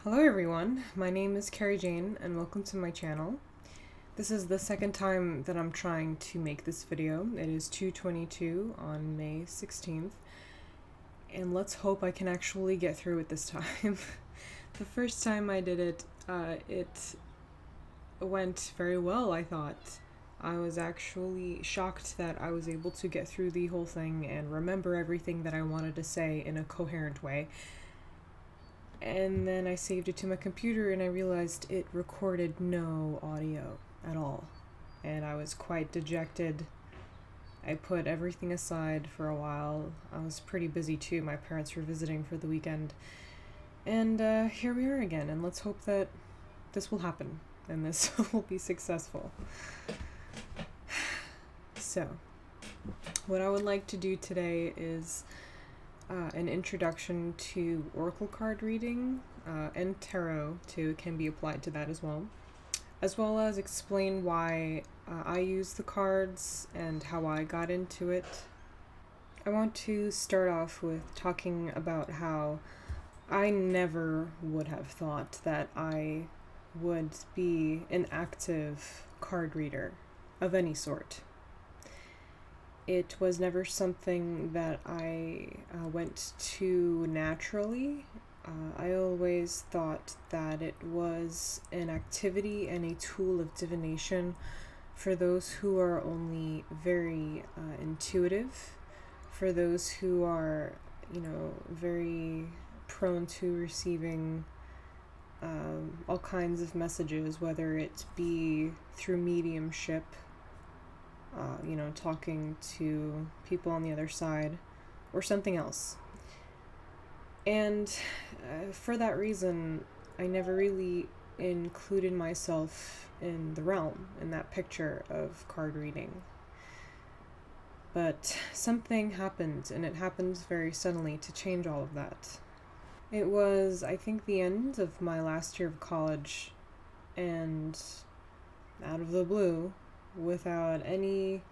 Hello everyone, my name is Carrie Jane and welcome to my channel. This is the second time that I'm trying to make this video. It is 2:22 on May 16th and let's hope I can actually get through it this time. The first time I did it, it went very well, I thought. I was actually shocked that I was able to get through the whole thing and remember everything that I wanted to say in a coherent way. And then I saved it to my computer and I realized it recorded no audio at all. And I was quite dejected. I put everything aside for a while. I was pretty busy too. My parents were visiting for the weekend. And here we are again, and let's hope that this will happen and this will be successful. So, what I would like to do today is an introduction to oracle card reading, and tarot too can be applied to that as well as explain why I use the cards and how I got into it. I want to start off with talking about how I never would have thought that I would be an active card reader of any sort. It was never something that I went to naturally. I always thought that it was an activity and a tool of divination for those who are only very intuitive, for those who are, very prone to receiving all kinds of messages, whether it be through mediumship, talking to people on the other side, or something else. And for that reason, I never really included myself in the realm, in that picture of card reading. But something happened, and it happened very suddenly to change all of that. It was, I think, the end of my last year of college, and out of the blue, without any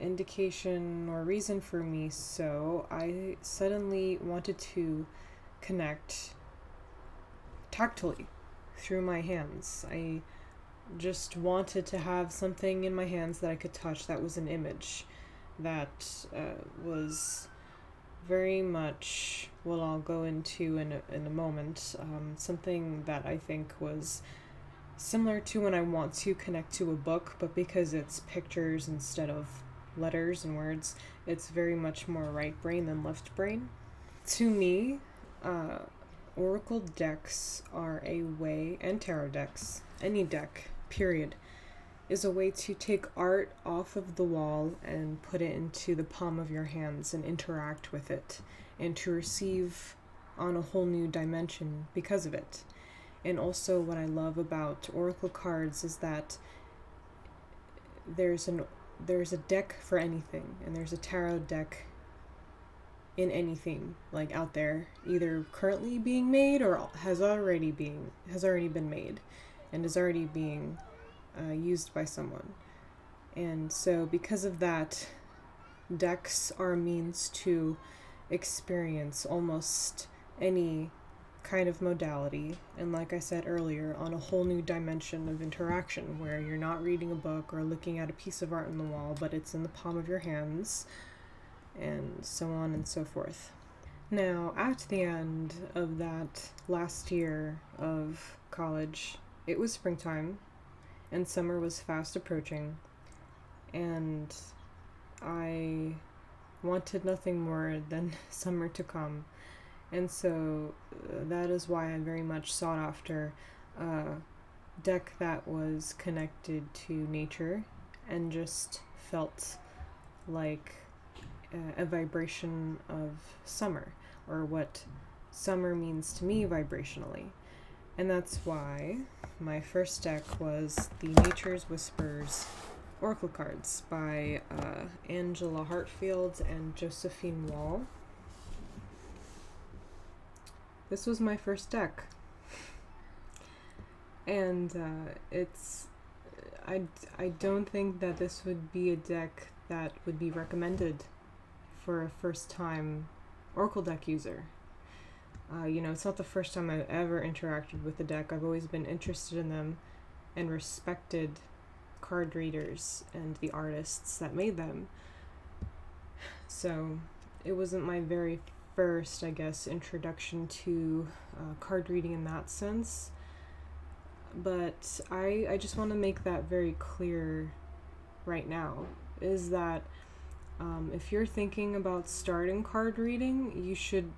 indication or reason for me, so I suddenly wanted to connect tactily through my hands. I just wanted to have something in my hands that I could touch that was an image that was very much what I'll go into in a moment, something that I think was similar to when I want to connect to a book, but because it's pictures instead of letters and words, it's very much more right brain than left brain. To me, oracle decks are a way, and tarot decks, any deck, period, is a way to take art off of the wall and put it into the palm of your hands and interact with it, and to receive on a whole new dimension because of it. And also what I love about oracle cards is that there's a deck for anything, and there's a tarot deck in anything like out there, either currently being made or has already been made and is already being used by someone. And so because of that, decks are a means to experience almost any kind of modality, and like I said earlier, on a whole new dimension of interaction where you're not reading a book or looking at a piece of art on the wall, but it's in the palm of your hands, and so on and so forth. Now, at the end of that last year of college, it was springtime and summer was fast approaching, and I wanted nothing more than summer to come. And so that is why I very much sought after a deck that was connected to nature and just felt like a vibration of summer, or what summer means to me vibrationally. And that's why my first deck was the Nature's Whispers Oracle cards by Angela Hartfield and Josephine Wall. This was my first deck, and I don't think that this would be a deck that would be recommended for a first time Oracle deck user. It's not the first time I've ever interacted with the deck. I've always been interested in them and respected card readers and the artists that made them. So it wasn't my very first, I guess, introduction to card reading in that sense. But I just want to make that very clear right now, is that if you're thinking about starting card reading, you should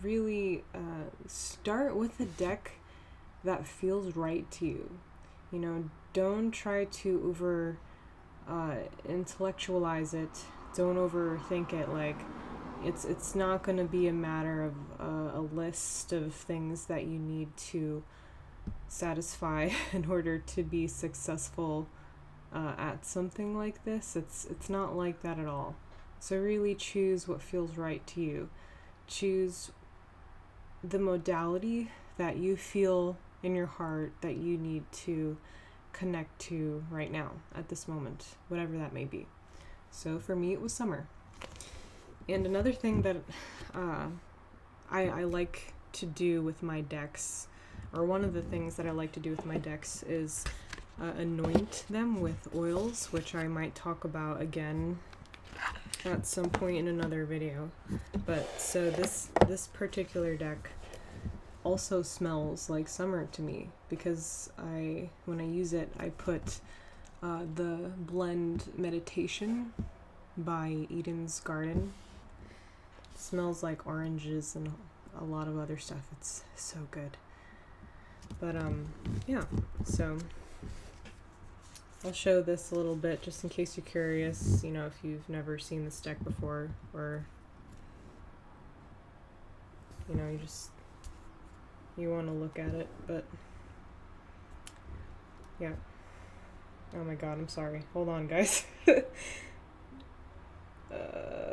really start with a deck that feels right to you. Don't try to over intellectualize it. Don't overthink it. Like, it's not going to be a matter of a list of things that you need to satisfy in order to be successful at something like this. It's not like that at all. So really choose what feels right to you. Choose the modality that you feel in your heart that you need to connect to right now at this moment, whatever that may be. So for me, it was summer. And another thing that I like to do with my decks, or one of the things that I like to do with my decks, is anoint them with oils, which I might talk about again at some point in another video. But so this particular deck also smells like summer to me, because when I use it, I put the blend Meditation by Eden's Garden. It smells like oranges and a lot of other stuff. It's so good. But yeah, so I'll show this a little bit just in case you're curious, if you've never seen this deck before, or you want to look at it. But yeah. Oh my god, I'm sorry. Hold on, guys.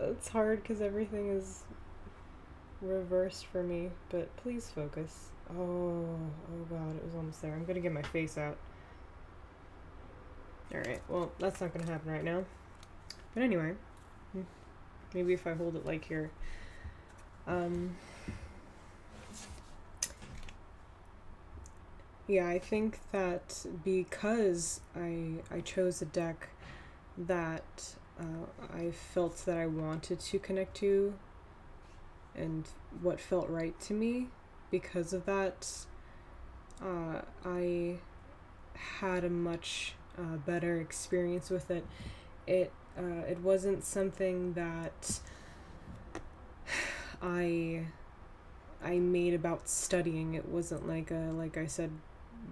It's hard because everything is reversed for me, but please focus. Oh god, it was almost there. I'm gonna get my face out. Alright, well, that's not gonna happen right now. But anyway, maybe if I hold it like here. Yeah, I think that because I chose a deck that I felt that I wanted to connect to and what felt right to me, because of that, I had a much better experience with it. It wasn't something that I made about studying. It wasn't like I said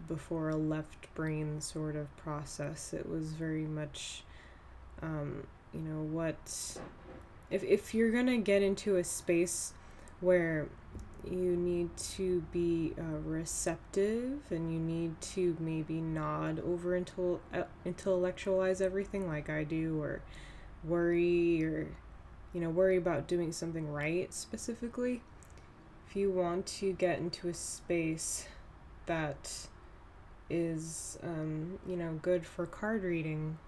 before, a left brain sort of process. It was very much if you're gonna get into a space where you need to be receptive, and you need to maybe nod over intellectualize everything like I do, or worry, or worry about doing something right specifically. If you want to get into a space that is good for card reading,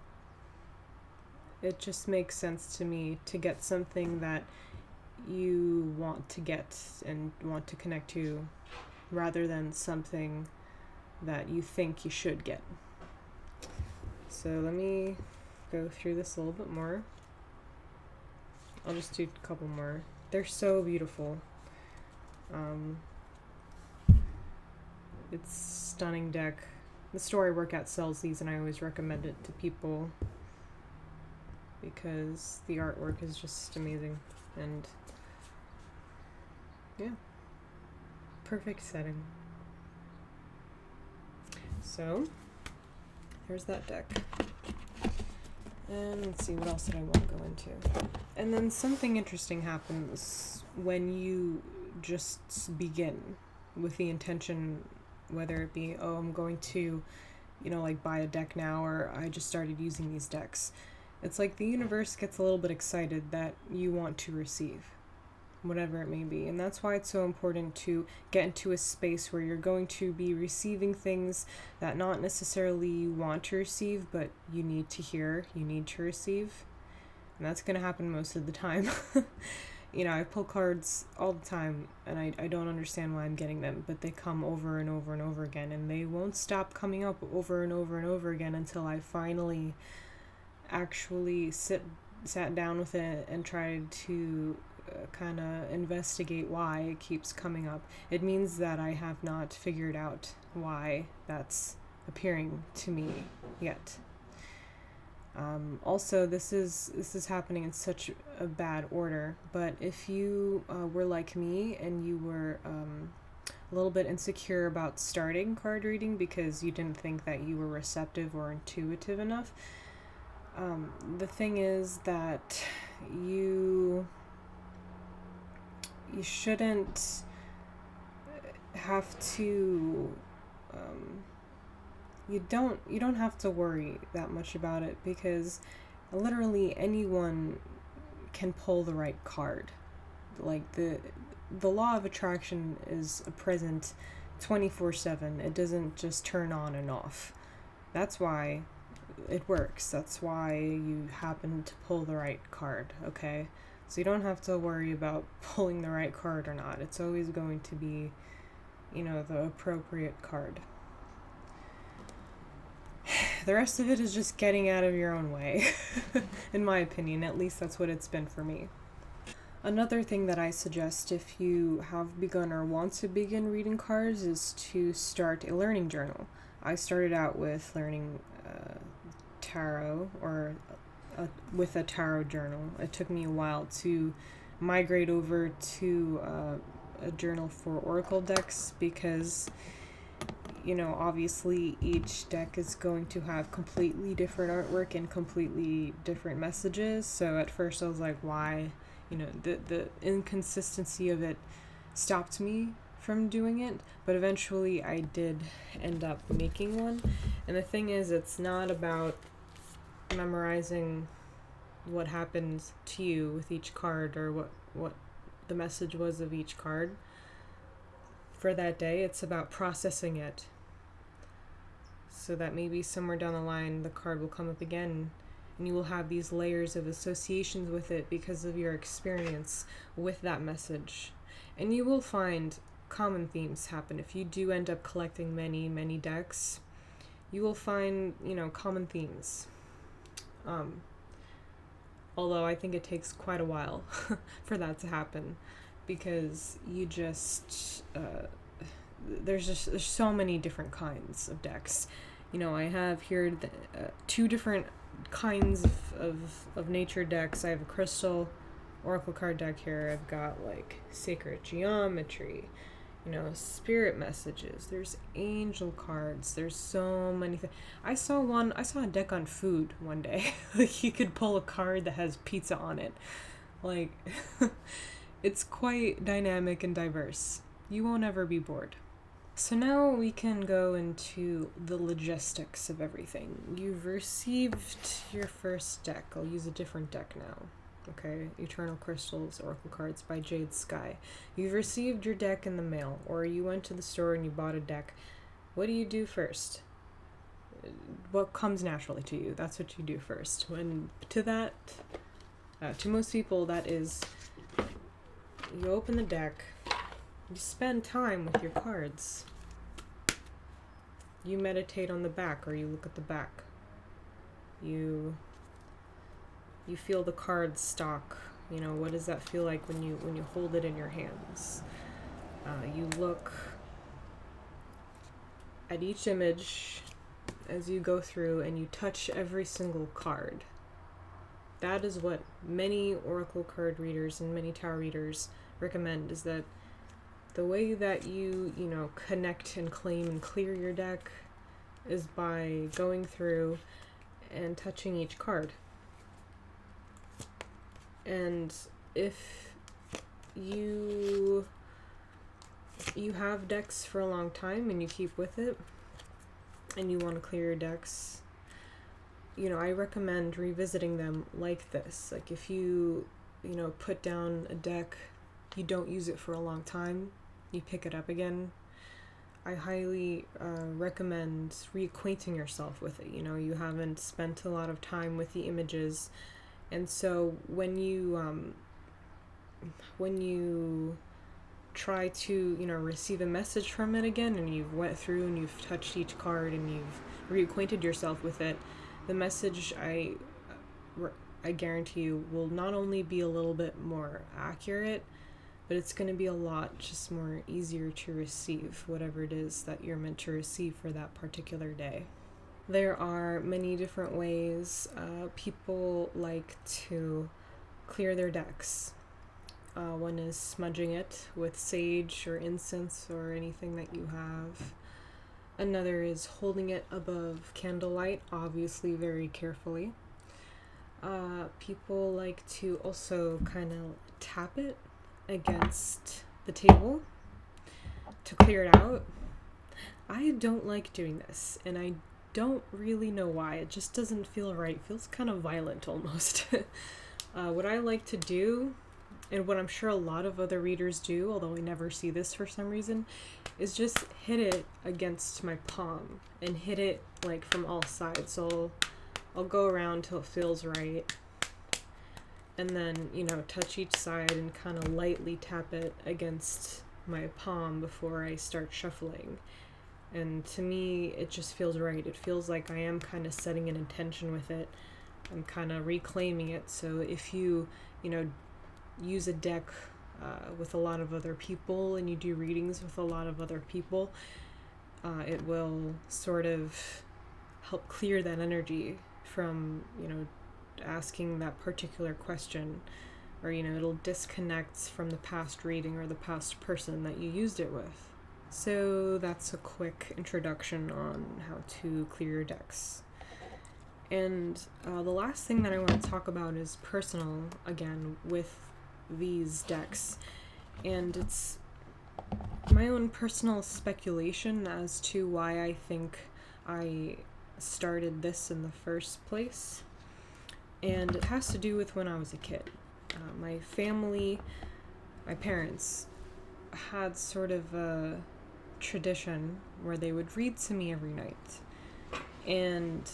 it just makes sense to me to get something that you want to get and want to connect to, rather than something that you think you should get. So let me go through this a little bit more. I'll just do a couple more. They're so beautiful. It's stunning deck. The store I work at sells these, and I always recommend it to people because the artwork is just amazing, and yeah, perfect setting. So there's that deck. And let's see, what else did I want to go into? And then something interesting happens when you just begin with the intention, whether it be, I'm going to, buy a deck now, or I just started using these decks. It's like the universe gets a little bit excited that you want to receive, whatever it may be. And that's why it's so important to get into a space where you're going to be receiving things that not necessarily you want to receive, but you need to hear, you need to receive. And that's going to happen most of the time. I pull cards all the time, and I don't understand why I'm getting them, but they come over and over and over again, and they won't stop coming up over and over and over again until I finally actually sat down with it and tried to kind of investigate why it keeps coming up. It means that I have not figured out why that's appearing to me yet. Also, this is happening in such a bad order, but if you were like me and you were a little bit insecure about starting card reading because you didn't think that you were receptive or intuitive enough, the thing is that you shouldn't have to you don't have to worry that much about it, because literally anyone can pull the right card. Like the law of attraction is present 24/7. It doesn't just turn on and off. That's why it works. That's why you happen to pull the right card, okay? So you don't have to worry about pulling the right card or not. It's always going to be, the appropriate card. The rest of it is just getting out of your own way, in my opinion. At least that's what it's been for me. Another thing that I suggest if you have begun or want to begin reading cards is to start a learning journal. I started out with learning tarot, or with a tarot journal. It took me a while to migrate over to a journal for oracle decks, because obviously each deck is going to have completely different artwork and completely different messages. So at first I was like, why? The inconsistency of it stopped me from doing it, but eventually I did end up making one. And the thing is, it's not about memorizing what happened to you with each card, or what the message was of each card for that day. It's about processing it, so that maybe somewhere down the line the card will come up again and you will have these layers of associations with it because of your experience with that message. And you will find common themes happen. If you do end up collecting many decks, you will find, common themes. Although I think it takes quite a while for that to happen, because you just there's so many different kinds of decks. I have here two different kinds of nature decks. I have a crystal oracle card deck here. I've got like sacred geometry, spirit messages. There's angel cards. There's so many things. I saw a deck on food one day. Like, you could pull a card that has pizza on it. Like, it's quite dynamic and diverse. You won't ever be bored. So now we can go into the logistics of everything. You've received your first deck. I'll use a different deck now. Okay, Eternal Crystals Oracle Cards by Jade Sky. You've received your deck in the mail, or you went to the store and you bought a deck. What do you do first? What comes naturally to you? That's what you do first. To most people, that is, you open the deck, you spend time with your cards. You meditate on the back, or you look at the back. You feel the card stock. What does that feel like when you hold it in your hands? You look at each image as you go through, and you touch every single card. That is what many oracle card readers and many tarot readers recommend, is that the way that you connect and claim and clear your deck is by going through and touching each card. And if you have decks for a long time and you keep with it and you want to clear your decks, I recommend revisiting them like this. Like, if you put down a deck, you don't use it for a long time, you pick it up again, I highly recommend reacquainting yourself with it. You haven't spent a lot of time with the images, and so when you when you try to, receive a message from it again, and you've went through and you've touched each card and you've reacquainted yourself with it, the message, I guarantee you, will not only be a little bit more accurate, but it's going to be a lot just more easier to receive whatever it is that you're meant to receive for that particular day. There are many different ways people like to clear their decks. One is smudging it with sage or incense or anything that you have. Another is holding it above candlelight, obviously very carefully. People like to also kind of tap it against the table to clear it out. I don't like doing this, and I don't really know why. It just doesn't feel right. It feels kind of violent almost. What I like to do, and what I'm sure a lot of other readers do, although I never see this for some reason, is just hit it against my palm and hit it like from all sides. So I'll go around till it feels right, and then, touch each side and kind of lightly tap it against my palm before I start shuffling. And to me, it just feels right. It feels like I am kind of setting an intention with it. I'm kind of reclaiming it. So if you, use a deck with a lot of other people and you do readings with a lot of other people, it will sort of help clear that energy from, asking that particular question, or, it'll disconnect from the past reading or the past person that you used it with. So that's a quick introduction on how to clear your decks. And the last thing that I want to talk about is personal, again, with these decks. And it's my own personal speculation as to why I think I started this in the first place. And it has to do with when I was a kid. My family, my parents, had sort of a tradition where they would read to me every night. And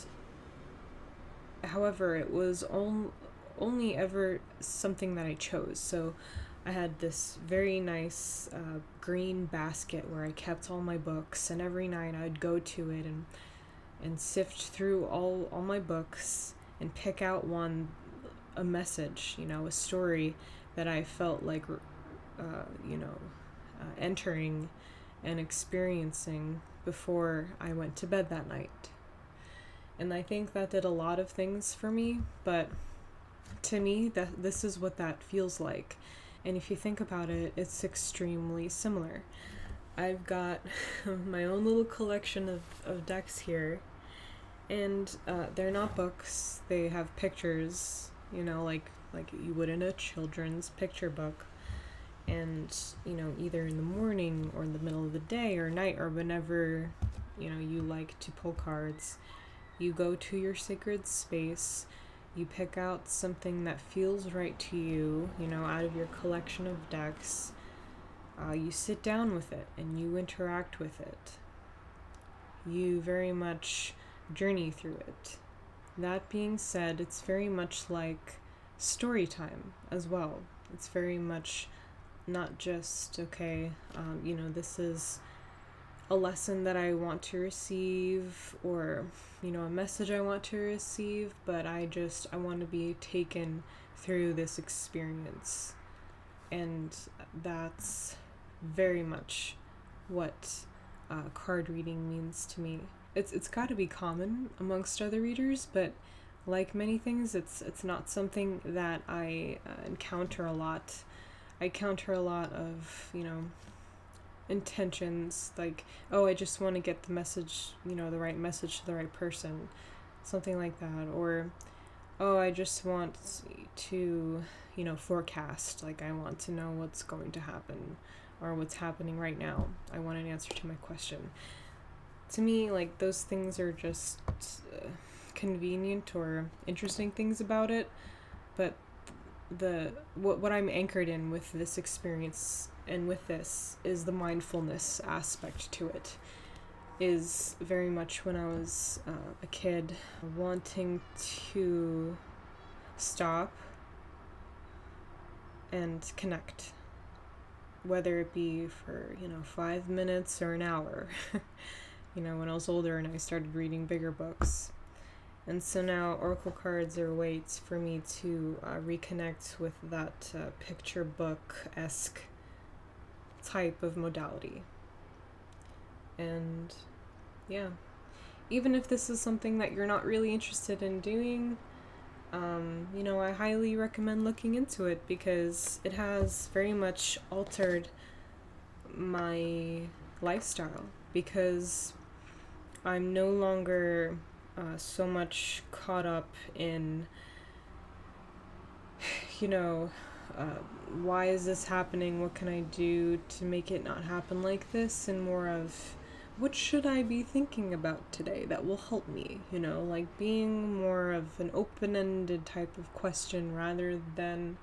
however, it was only ever something that I chose. So I had this very nice green basket where I kept all my books, and every night I'd go to it and sift through all my books and pick out a message, a story that I felt like, entering and experiencing before I went to bed that night. And I think that did a lot of things for me, but to me, this is what that feels like. And if you think about it, it's extremely similar. I've got my own little collection of decks here, and they're not books. They have pictures, like you would in a children's picture book. And, either in the morning or in the middle of the day or night or whenever, you like to pull cards, you go to your sacred space, you pick out something that feels right to you, out of your collection of decks. You sit down with it and you interact with it. You very much journey through it. That being said, it's very much like story time as well. It's very much not just, this is a lesson that I want to receive, or, a message I want to receive, but I want to be taken through this experience. And that's very much what card reading means to me. It's got to be common amongst other readers, but like many things, it's not something that I encounter a lot. I counter a lot of, intentions, like, oh, I just want to get the message, the right message to the right person, something like that, or, oh, I just want to, forecast, like, I want to know what's going to happen, or what's happening right now. I want an answer to my question. To me, like, those things are just convenient or interesting things about it, but what I'm anchored in with this experience and with this is the mindfulness aspect to it. Is very much when I was a kid, wanting to stop and connect, whether it be for 5 minutes or an hour. When I was older and I started reading bigger books. And so now oracle cards are ways for me to reconnect with that picture book-esque type of modality. And yeah, even if this is something that you're not really interested in doing, I highly recommend looking into it, because it has very much altered my lifestyle, because I'm no longer so much caught up in, why is this happening? What can I do to make it not happen like this? And more of, what should I be thinking about today that will help me? Like being more of an open-ended type of question, rather than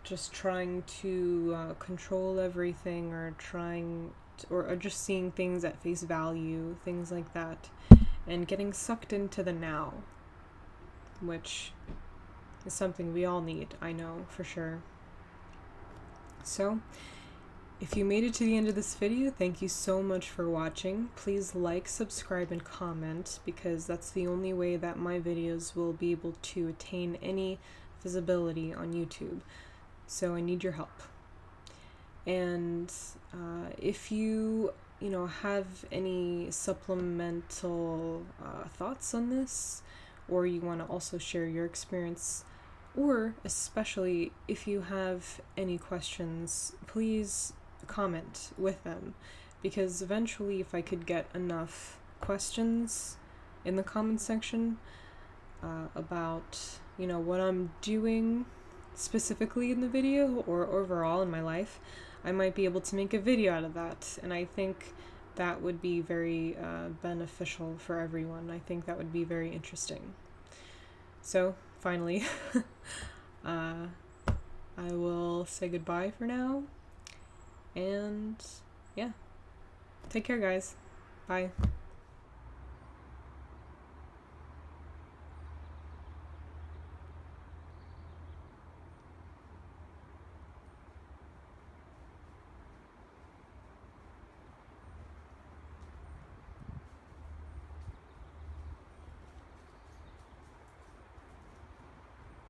just trying to control everything, or or just seeing things at face value, things like that, and getting sucked into the now, which is something we all need, I know for sure. So, if you made it to the end of this video, thank you so much for watching. Please like, subscribe, and comment, because that's the only way that my videos will be able to attain any visibility on YouTube. So I need your help. And if you have any supplemental thoughts on this, or you want to also share your experience, or especially if you have any questions, please comment with them, because eventually, if I could get enough questions in the comment section about what I'm doing specifically in the video or overall in my life, I might be able to make a video out of that, and I think that would be very beneficial for everyone. I think that would be very interesting. So, finally, I will say goodbye for now, and yeah, take care, guys. Bye.